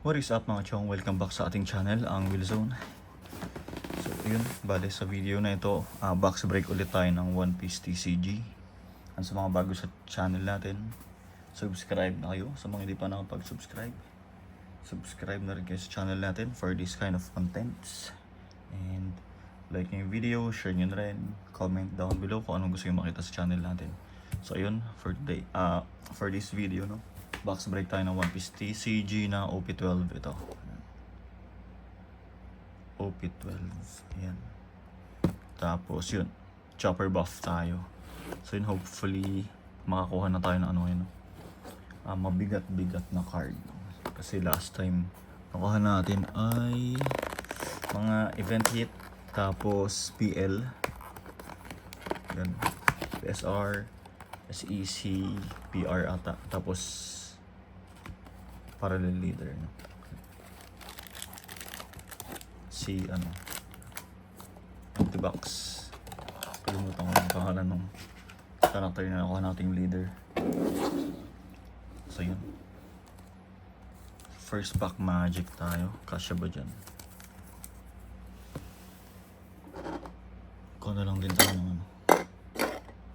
What is up mga chong? Welcome back sa ating channel, ang Willzone. So yun, bale sa video na ito, box break ulit tayo ng One Piece TCG. At sa mga bago sa channel natin, subscribe na kayo. Sa mga hindi pa nakapag-subscribe, subscribe na rin kayo sa channel natin for this kind of contents. And like nyo yung video, share nyo na rin, comment down below kung anong gusto nyo makita sa channel natin. So ayun, for today, for this video, no, box break tayo ng One Piece TCG na OP12 ito. OP12, ayan. Tapos yun, chopper buff tayo. So yun, hopefully makakuha na tayo ng ano yun, mabigat-bigat na card. Kasi last time nakuha natin ay mga event hit, tapos PL, yan, PSR, SEC, PR ata, tapos parallel leader, no? Si ano, Antibox, kalimutan ko yung pangalan ng character na nakuha nating leader. So yun, first pack magic tayo. Kasya ba dyan? Ikaw na lang din tayo ng ano,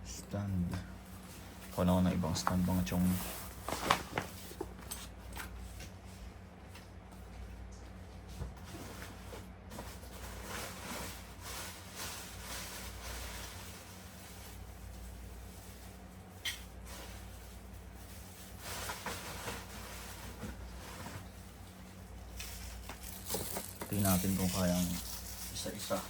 stand. Ikaw na ako ng ibang stand mga chong. Tingnan natin kung kayang isa-isa.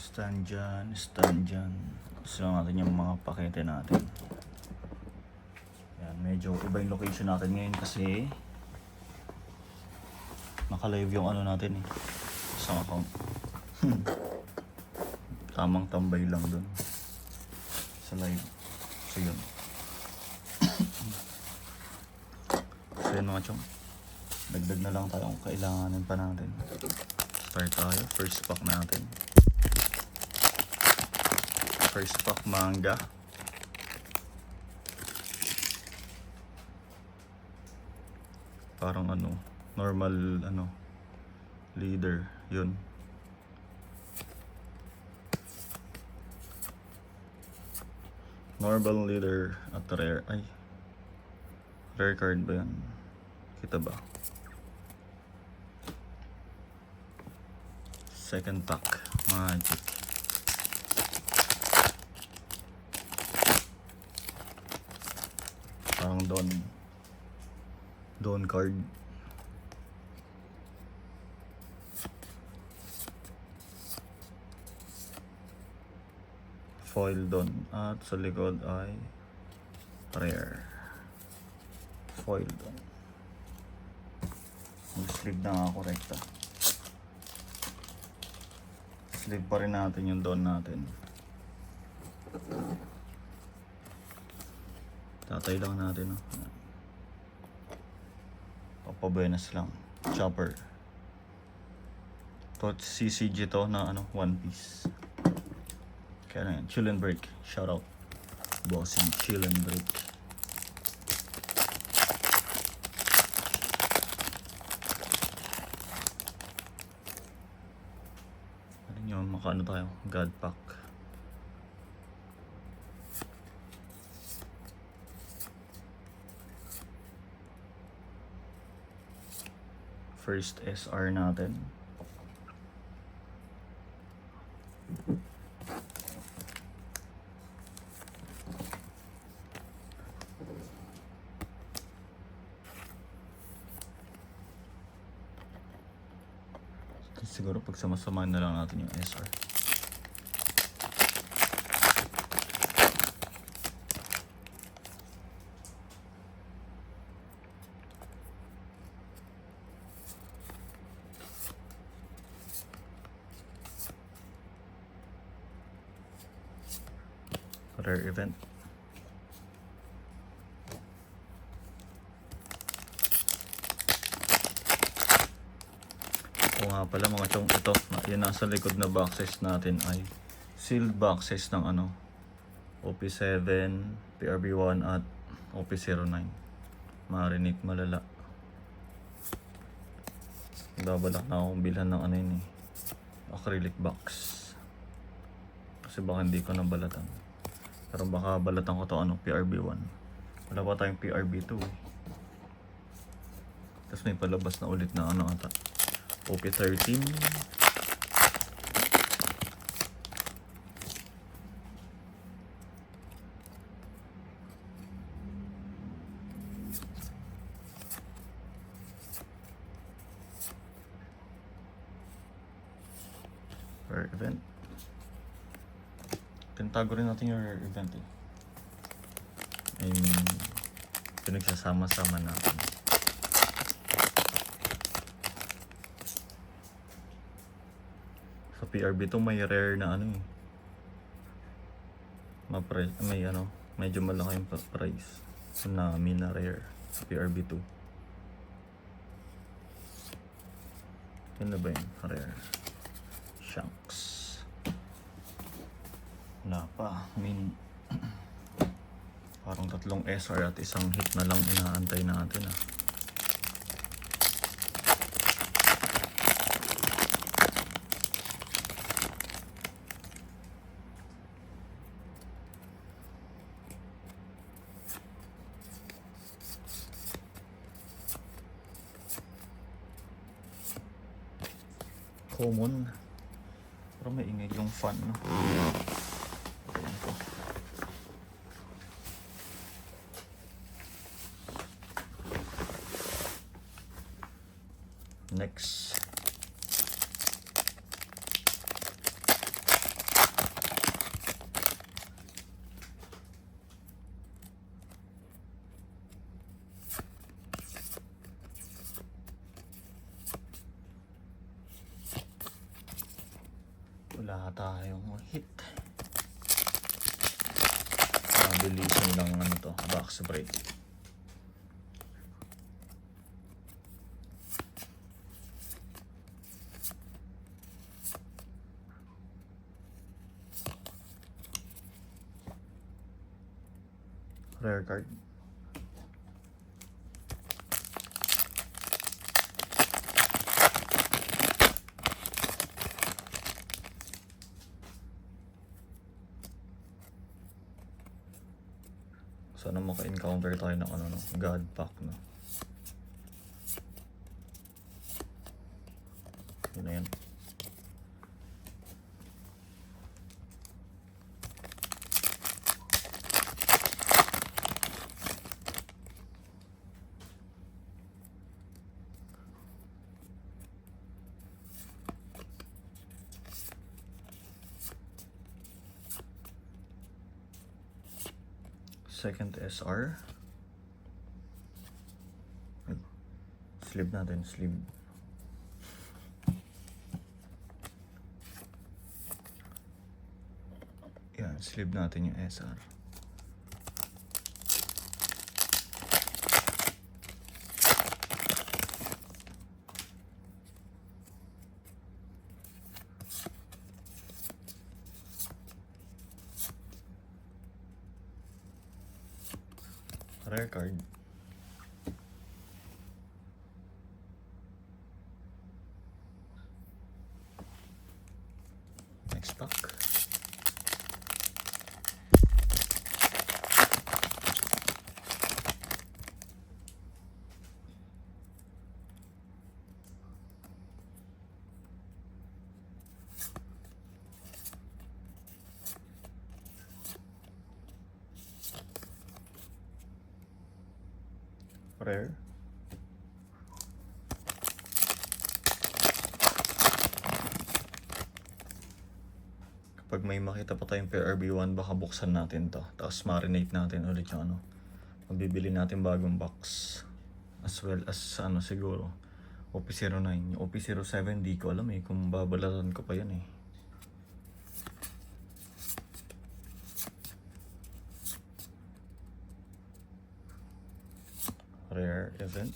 Stand dyan, stand dyan. Gusto natin yung mga pakete natin. Yan, medyo iba yung location natin ngayon kasi naka-live yung ano natin eh, isang account. Tamang tambay lang dun sa live. So yun. So yun mga chong, dagdag na lang tayo kung kailanganin pa natin. Start tayo, first pack natin. First pack manga. Parang ano, normal ano, leader, yun. Normal leader at rare. Ay, rare card ba yan? Kita ba? Second pack magic. Parang Don card. Foil Don, at sa likod ay rare. Foil Don. Mag-sleeve na nga korekta. Sleeve pa rin natin yung Don natin. Tatay lang natin, no? Papabuenas lang. Chopper. To CCG to na ano, One Piece. Kaya na yan, chill and break. Shout out bossing, chill and break. Ano yun, makaano tayo, God pack. First SR natin. Siguro pag sama-samahan na lang natin yung SR. Rare event. Oo nga pala mga chong, ito, yung nasa likod na boxes natin ay sealed boxes ng ano, OP7, PRB1 at OP09. Marinate malala. Babalak na akong bilhan ng ano yun eh, acrylic box. Kasi baka hindi ko nabalatan. Pero baka balatan ko to ano, PRB1. Wala pa tayong PRB2 eh. Tapos may palabas na ulit na ano ata, OP13. Per event. Tintago rin natin yung event eh. I mean, pinagsasama-sama natin. Sa PRB to may rare na ano eh. May ano, medyo malaki yung price. Na mina rare sa PRB2. Yun na ba yun? Rare. Shanks. Wala pa. I mean, parang 3 SR at isang hit na lang inaantay natin ah. Common. Pero may ingay yung fan, no? Ayan po. Next. Wala tayong hit. Mabilisan lang ano to, box break. Rare card. Sana maka-encounter tayo ng ano, no? God pack, no? Yun na yan. Second SR. Sleeve natin, sleeve. Yan, sleeve natin yung SR. Rare card. Next pack. Rare. Kapag may makita pa tayong PRB1, baka buksan natin to. Tapos marinate natin ulit yung ano. Mabibili natin bagong box. As well as ano siguro. OP09. Yung OP07 di ko alam eh. Kung babalatan ko pa yan eh. Rare event.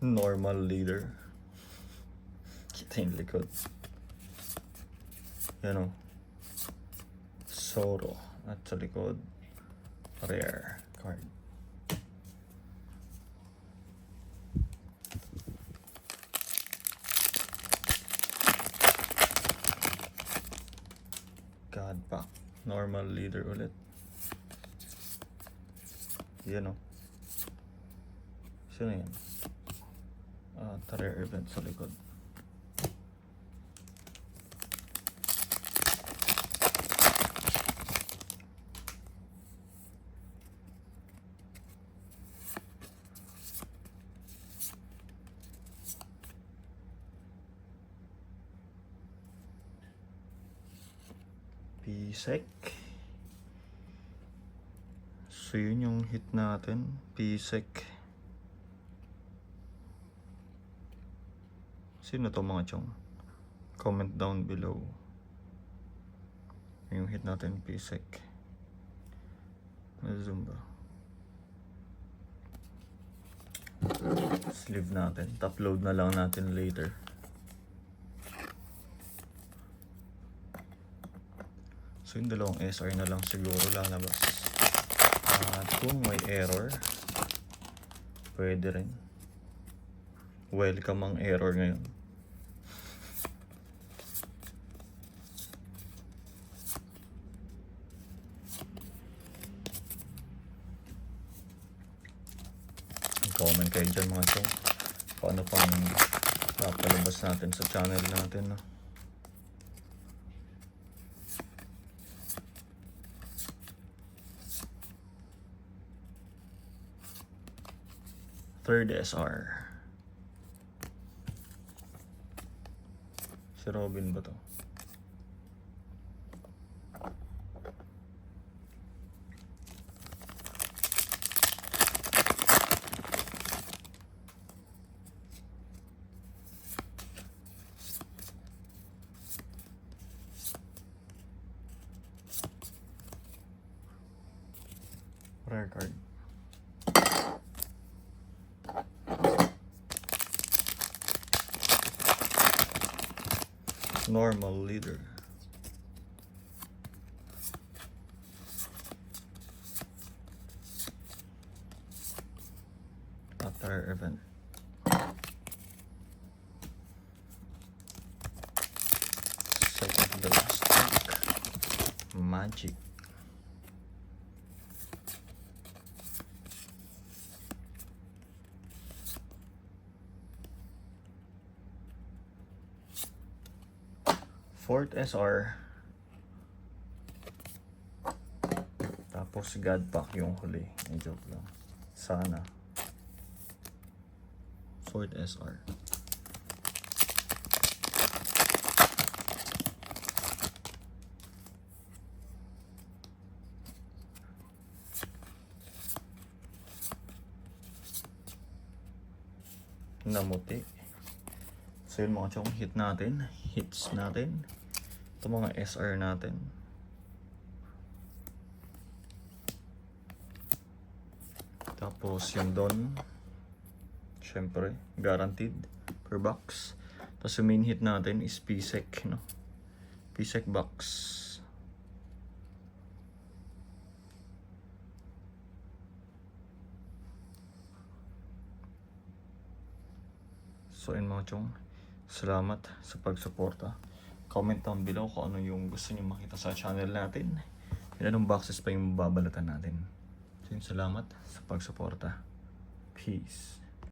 Normal leader. Kita yung likod. Yan o. Soto. At sa likod, rare card. God pack. Normal leader ulit. Yan o. Sino yan? Rare event sa likod. Pisek. So yun yung hit natin. Pisek. Sino to mga chong? Comment down below. Yung hit natin, Pisek. Zoom ba? Sleeve natin. Top load na lang natin later. So yung dalawang SR na lang siguro lalabas. At kung may error, pwede rin. Welcome ang error ngayon. Comment kayo dyan mga chong. Paano pang papalabas natin sa channel natin, no? Third SR. Si Robin ba to? Rare card. Normal leader. Rare event. Second to the last week. Magic. Fourth SR. Tapos God pack yung huli. Ay, joke lang. Sana. Fourth SR. Namuti. So yun mga chong, hit natin. Hits natin. Ito mga SR natin. Tapos yung Don. Syempre, guaranteed per box. Tapos yung main hit natin is Pisek, no? Pisek box. So yun mga chong, salamat sa pagsuporta. Comment down below kung ano yung gusto niyo makita sa channel natin. Ilanong boxes pa yung babalatan natin. So yun, salamat sa pagsuporta. Peace.